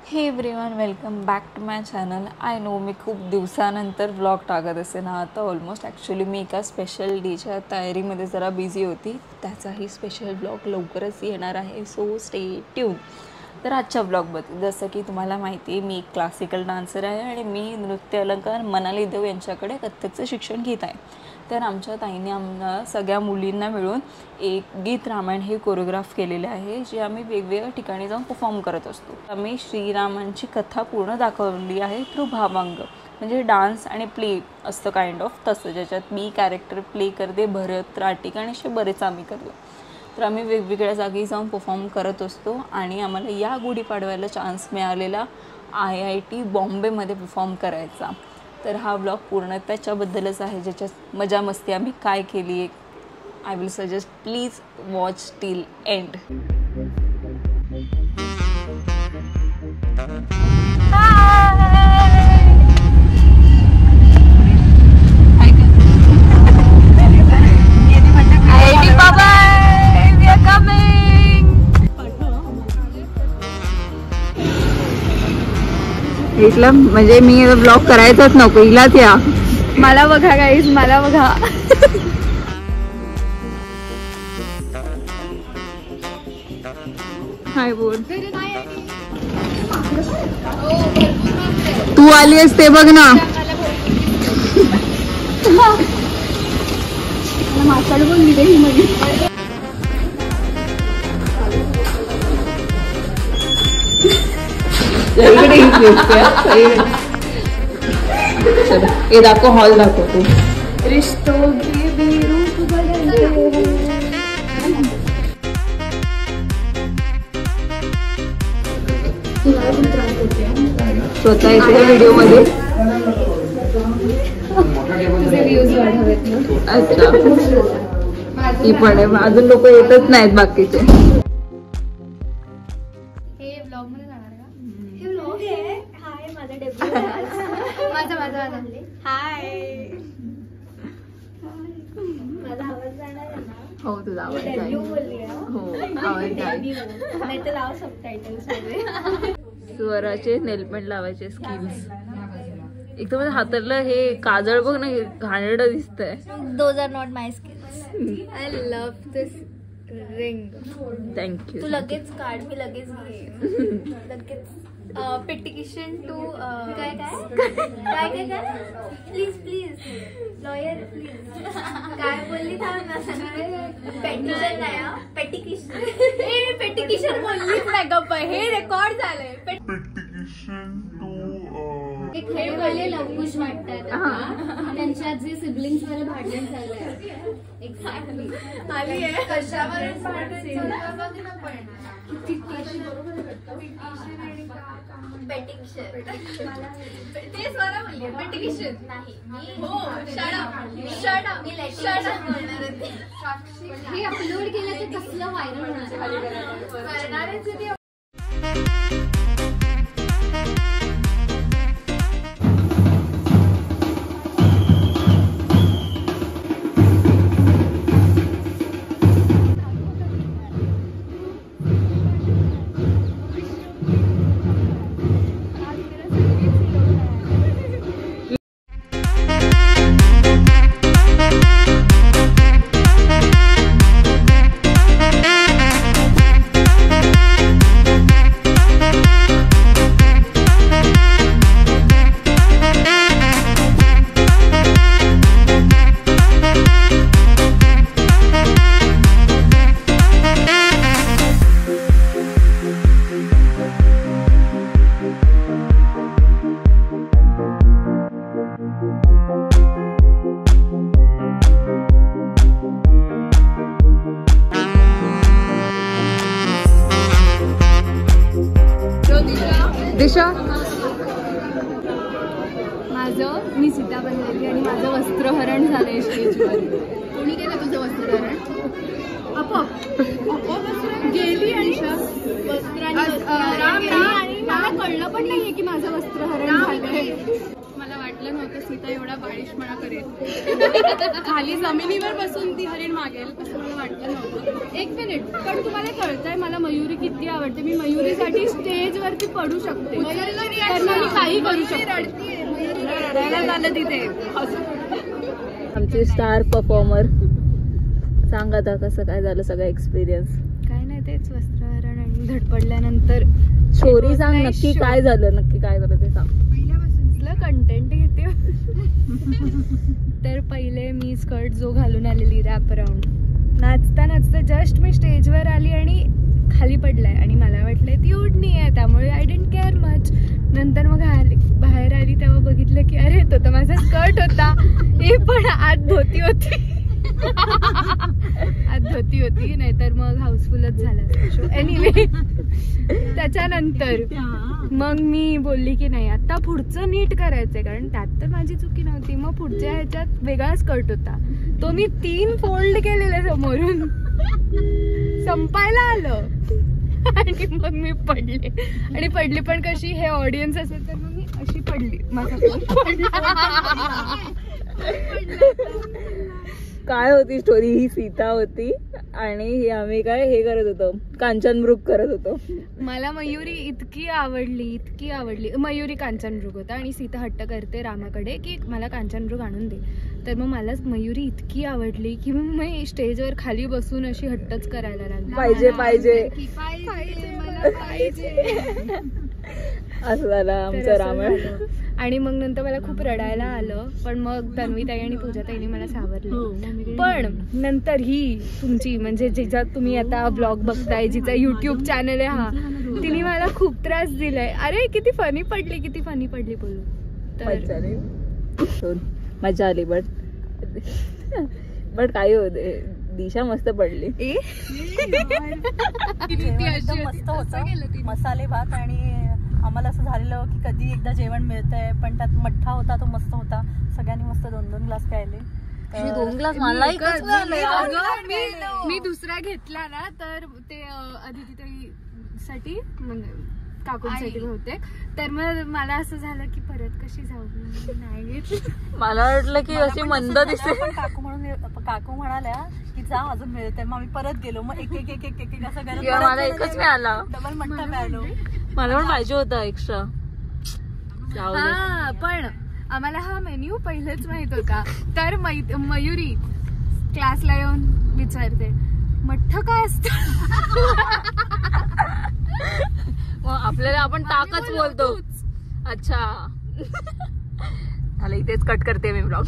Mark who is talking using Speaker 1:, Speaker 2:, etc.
Speaker 1: हे everyone, welcome back to my channel. I know मी खूप दिवसानंतर व्लॉग टाकत असे ना आता ऑलमोस्ट. ॲक्च्युली मी एका स्पेशल डेच्या तयारीमध्ये जरा बिझी होती. त्याचाही स्पेशल व्लॉग लवकरच येणार आहे, सो स्टे ट्यून. तर आजच्या व्लॉगमध्ये जसं की तुम्हाला माहिती आहे, मी एक क्लासिकल डान्सर आहे आणि मी नृत्य अलंकार मनाली देव यांच्याकडे कथ्थकचं शिक्षण घेत आहे. तर आमच्या ताईने आम्हाला सगळ्या मुलींना मिळून एक गीत रामायण हे कोरिओग्राफ केलेले आहे, जे आम्ही वेगवेगळ्या ठिकाणी जाऊन परफॉर्म करत असतो. आम्ही श्रीरामांची कथा पूर्ण दाखवली आहे थ्रू भावांग, म्हणजे डान्स आणि प्ले असतं काइंड ऑफ तसं, ज्याच्यात मी कॅरेक्टर प्ले करते, भरत, राटिक आणि असे बरेच आम्ही करतो. तर आम्ही वेगवेगळ्या जागी जाऊन परफॉर्म करत असतो आणि आम्हाला या गुढीपाडव्याला चान्स मिळालेला IIT बॉम्बेमध्ये परफॉर्म करायचा. तर हा व्लॉग पूर्ण त्याच्याबद्दलच आहे, ज्याच्यात मजा मस्ती आम्ही काय केली आहे. I will suggest please watch till end. इथलं म्हणजे मी व्लॉग करायचाच नको, इलाच या.
Speaker 2: मला बघा गाईज, मला बघा.
Speaker 1: हाय बोल. तू आली आहेस ते बघ ना.
Speaker 2: मासाड बोलली रे ही मध्ये.
Speaker 1: ये दाखव, हॉल दाखव तू.
Speaker 2: रिश्तों के बेरूप बदलते.
Speaker 1: स्वतः येते व्हिडिओ मध्ये. अच्छा, ही पण आहे. अजून लोक येतच नाहीत बाकीचे.
Speaker 2: हे व्लॉग मध्ये जाणार का? हे व्लॉग आहे. हाय, माझा डेब्यू आहे. माझा हाय. माझा आवाज जाणार आहे ना?
Speaker 1: हो, तुझा आवाज जाईल. हो, आवाज जाईल.
Speaker 2: नाही तर लाव सबटायटल्स मध्ये.
Speaker 1: स्वराचे नेलपेंट लावायचे स्किल्स. एक तर माझ्या हातातलं हे काजळ बघ ना, घाणेरडं दिसतंय.
Speaker 2: Those are not my skills. I love this ring.
Speaker 1: Thank you.
Speaker 2: तू लगेच काढ, मी लगेच घे. लगेच. पेटिशन टू काय प्लीज लॉयर प्लीज. काय बोलली पेटिशन नाही, पेटिशन बोललीच नाही. गप्प, हे रेकॉर्ड झालंय. हे बोलले लवकुश वाटतात, त्यांच्या जे सिबलिंग्स मध्ये भांडण झालंय. एक्झॅक्टली आली आहे. कशावर हे अपलोड केलं तर कसलं व्हायरल होणार.
Speaker 1: दिशा,
Speaker 2: माझं मी सीता बनलेली आणि माझं वस्त्रहरण झालंय स्टेजवर. कोणी केलं तुझं वस्त्रहरण? आपोआप गेली आणि वस्त्रांनी मला कळलं कळलं पण नाहीये की माझं वस्त्रहरण झालंय.
Speaker 3: मला वाटलं नव्हतं सीता एवढा बालिशपणा करेल. खाली जमिनीवर बसून ती हरिण मागेल असं मला वाटलं नव्हतं.
Speaker 2: एक मिनिट, पण तुम्हाला कळतंय मला मयुरी किती आवडते. मी मयुरीसाठी स्टेज वरती पडू शकते, तर मग मी काही करू शकते.
Speaker 3: झालं तिथे
Speaker 1: आमची स्टार परफॉर्मर. सांग आता कसं काय झालं सगळं एक्सपिरियन्स.
Speaker 2: काय नाही, तेच वस्त्रहरण आणि धडपडल्यानंतर
Speaker 1: स्टोरी सांग, नक्की काय झालं, नक्की काय झालं ते सांग.
Speaker 2: पहिल्यापासून कंटेंट घेते. तर पहिले मी स्कर्ट जो घालून आलेली रॅप अराउंड, नाचता नाचता जस्ट मी स्टेजवर आली आणि खाली पडलाय आणि मला वाटलं ती ओढणी आहे, त्यामुळे आय डिडंट केअर मच. नंतर मग बाहेर आली तेव्हा बघितलं की अरे तो तर माझा स्कर्ट होता, हे पण आत धोती होती. आत धोती होती, नाहीतर मग हाऊसफुलच झाला शो. एनिवे, त्याच्यानंतर मग मी बोलली की नाही आता पुढचं नीट करायचंय, कारण त्यात तर माझी चुकी नव्हती. मग पुढच्या ह्याच्यात वेगळा स्कर्ट होता, तो मी 3 फोल्ड केलेला समोरून, संपायला आलं आणि मग मी पडले. आणि पडली पण कशी, हे ऑडियन्स असेल तर मग मी अशी पडली, माझा
Speaker 1: काय होती स्टोरी. ही सीता होती आणि ही आम्ही काय हे करत होतो, कांचनमृग करत होतो.
Speaker 2: मला मयुरी इतकी आवडली. मयुरी कांचनमृग होता आणि सीता हट्ट करते रामाकडे की मला कांचनमृग आणून दे. तर मग मला मयुरी इतकी आवडली की मग मी स्टेजवर खाली बसून अशी हट्टच करायला लागली,
Speaker 1: पाहिजे
Speaker 2: मला पाहिजे.
Speaker 1: असं झालं आमचं रामायण.
Speaker 2: आणि मग नंतर मला खूप रडायला आलं, पण मग तन्वीताई आणि पूजाताईने मला सावरलं. पण नंतर ही तुमची म्हणजे जिचा तुम्ही आता ब्लॉग बघताय, जिचा युट्यूब चॅनल आहे हा, तिने मला खूप त्रास दिलाय. अरे किती फनी पडली बोलू तर.
Speaker 1: मजा आली. बट काय होते, दिशा मस्त पडली.
Speaker 3: मस्त होतं मसाले भात. आणि आम्हाला असं झालेलं की कधी एकदा जेवण मिळतंय, पण त्यात मठ्ठा होता, तो मस्त होता. सगळ्यांनी मस्त 2-2 ग्लास प्यायले.
Speaker 1: 2 ग्लास मला
Speaker 2: मी दुसरा घेतला ना, तर ते अदितीताईसाठी काकूंसाठी बहुतेक. तर मग मला असं झालं की परत कशी जाऊ, नाही घेतली.
Speaker 1: मला वाटलं की अशी मंद दिसते,
Speaker 3: पण काकू म्हणाल्या की जा अजून मिळतंय. मग आम्ही परत गेलो, मग एक असं करत
Speaker 1: मला एकच मिळाला.
Speaker 3: डबल मठ्ठा प्यायलो.
Speaker 1: मला पण पाहिजे होता एक्स्ट्रा.
Speaker 2: हा, पण आम्हाला हा मेन्यू पहिलेच माहित होता. तर मयुरी क्लासला येऊन विचारते मठ्ठा काय असतं.
Speaker 1: आपल्याला आपण ताकच बोलतो. अच्छा, इथेच कट करते मी ब्लॉग.